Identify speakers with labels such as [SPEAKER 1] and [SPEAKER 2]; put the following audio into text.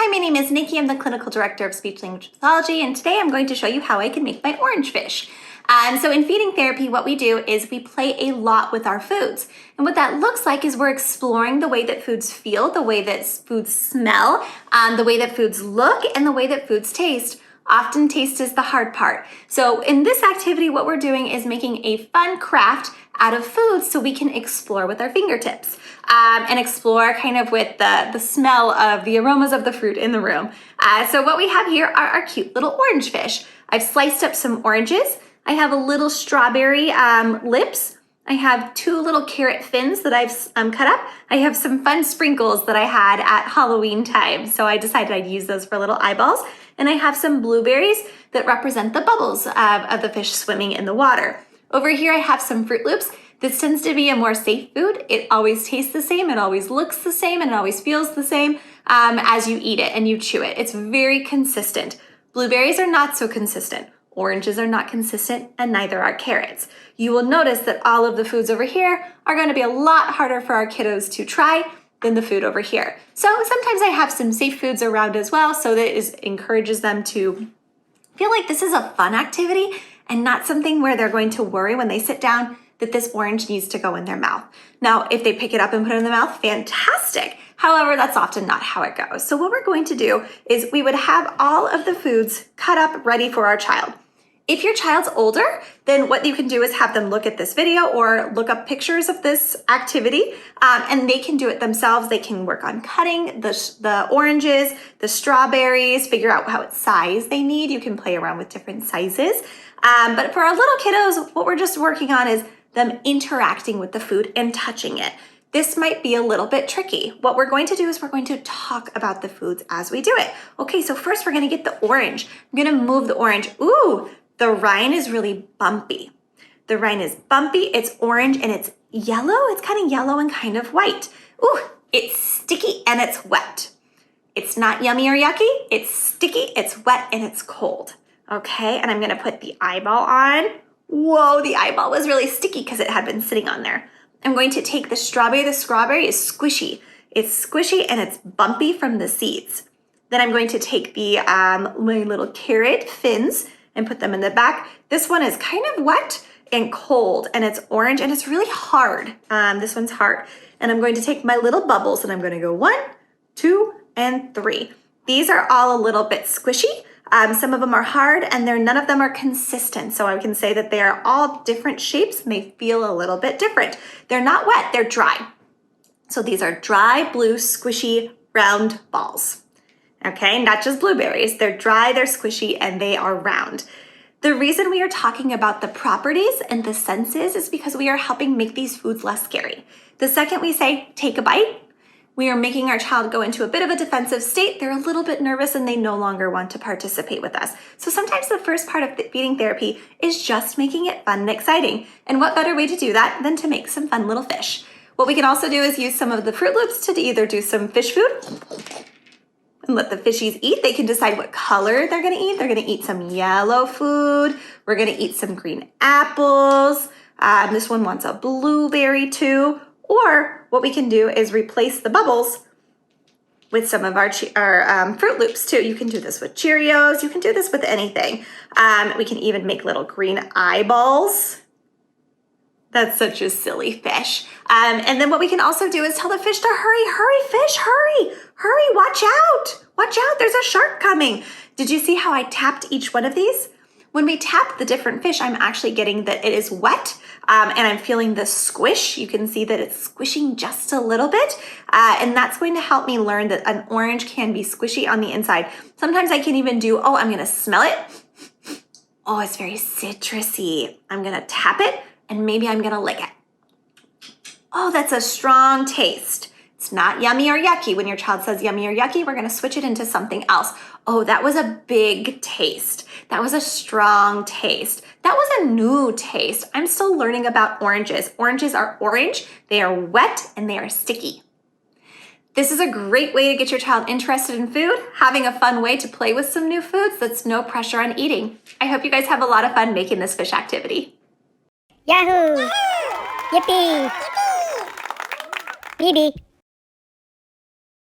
[SPEAKER 1] Hi, my name is Nikki. I'm the Clinical Director of Speech Language Pathology, and today I'm going to show you how I can make my orange fish. So in feeding therapy, what we do is we play a lot with our foods. And what that looks like is we're exploring the way that foods feel, the way that foods smell, the way that foods look, and the way that foods taste. Often taste is the hard part. So in this activity, what we're doing is making a fun craft out of food so we can explore with our fingertips and explore kind of with the smell of the aromas of the fruit in the room. So what we have here are our cute little orange fish. I've sliced up some oranges. I have a little strawberry lips. I have 2 little carrot fins that I've cut up. I have some fun sprinkles that I had at Halloween time, so I decided I'd use those for little eyeballs. And I have some blueberries that represent the bubbles of the fish swimming in the water. Over here, I have some Fruit Loops. This tends to be a more safe food. It always tastes the same, it always looks the same, and it always feels the same as you eat it and you chew it. It's very consistent. Blueberries are not so consistent. Oranges are not consistent, and neither are carrots. You will notice that all of the foods over here are going to be a lot harder for our kiddos to try than the food over here. So sometimes I have some safe foods around as well, so that it encourages them to feel like this is a fun activity and not something where they're going to worry when they sit down that this orange needs to go in their mouth. Now, if they pick it up and put it in the mouth, fantastic. However, that's often not how it goes. So what we're going to do is we would have all of the foods cut up ready for our child. If your child's older, then what you can do is have them look at this video or look up pictures of this activity, and they can do it themselves. They can work on cutting the oranges, the strawberries, figure out what size they need. You can play around with different sizes. But for our little kiddos, what we're just working on is them interacting with the food and touching it. This might be a little bit tricky. What we're going to do is we're going to talk about the foods as we do it. Okay, so first we're gonna get the orange. I'm gonna move the orange. Ooh, the rind is really bumpy. The rind is bumpy, it's orange, and it's yellow. It's kind of yellow and kind of white. Ooh, it's sticky and it's wet. It's not yummy or yucky. It's sticky, it's wet, and it's cold. Okay, and I'm gonna put the eyeball on. Whoa, the eyeball was really sticky because it had been sitting on there. I'm going to take the strawberry. The strawberry is squishy. It's squishy and it's bumpy from the seeds. Then I'm going to take the my little carrot fins and put them in the back. This one is kind of wet and cold, and it's orange, and it's really hard. This one's hard. And I'm going to take my little bubbles, and I'm gonna go 1, 2, and 3. These are all a little bit squishy. Some of them are hard, and none of them are consistent. So I can say that they are all different shapes, and they feel a little bit different. They're not wet, they're dry. So these are dry, blue, squishy, round balls. Okay, not just blueberries. They're dry, they're squishy, and they are round. The reason we are talking about the properties and the senses is because we are helping make these foods less scary. The second we say, take a bite, we are making our child go into a bit of a defensive state. They're a little bit nervous and they no longer want to participate with us. So sometimes the first part of feeding therapy is just making it fun and exciting. And what better way to do that than to make some fun little fish? What we can also do is use some of the Fruit Loops to either do some fish food and let the fishies eat. They can decide what color they're gonna eat. They're gonna eat some yellow food. We're gonna eat some green apples. This one wants a blueberry too. Or what we can do is replace the bubbles with some of our Fruit Loops too. You can do this with Cheerios. You can do this with anything. We can even make little green eyeballs. That's such a silly fish. And then what we can also do is tell the fish to hurry, hurry, fish, hurry, hurry, watch out, there's a shark coming. Did you see how I tapped each one of these? When we tap the different fish, I'm actually getting that it is wet and I'm feeling the squish. You can see that it's squishing just a little bit. And that's going to help me learn that an orange can be squishy on the inside. Sometimes I can even do, oh, I'm gonna smell it. Oh, it's very citrusy. I'm gonna tap it and maybe I'm gonna lick it. Oh, that's a strong taste. It's not yummy or yucky. When your child says yummy or yucky, we're gonna switch it into something else. Oh, that was a big taste. That was a strong taste. That was a new taste. I'm still learning about oranges. Oranges are orange, they are wet, and they are sticky. This is a great way to get your child interested in food, having a fun way to play with some new foods that's no pressure on eating. I hope you guys have a lot of fun making this fish activity.
[SPEAKER 2] Yahoo! Yippee! MeBe.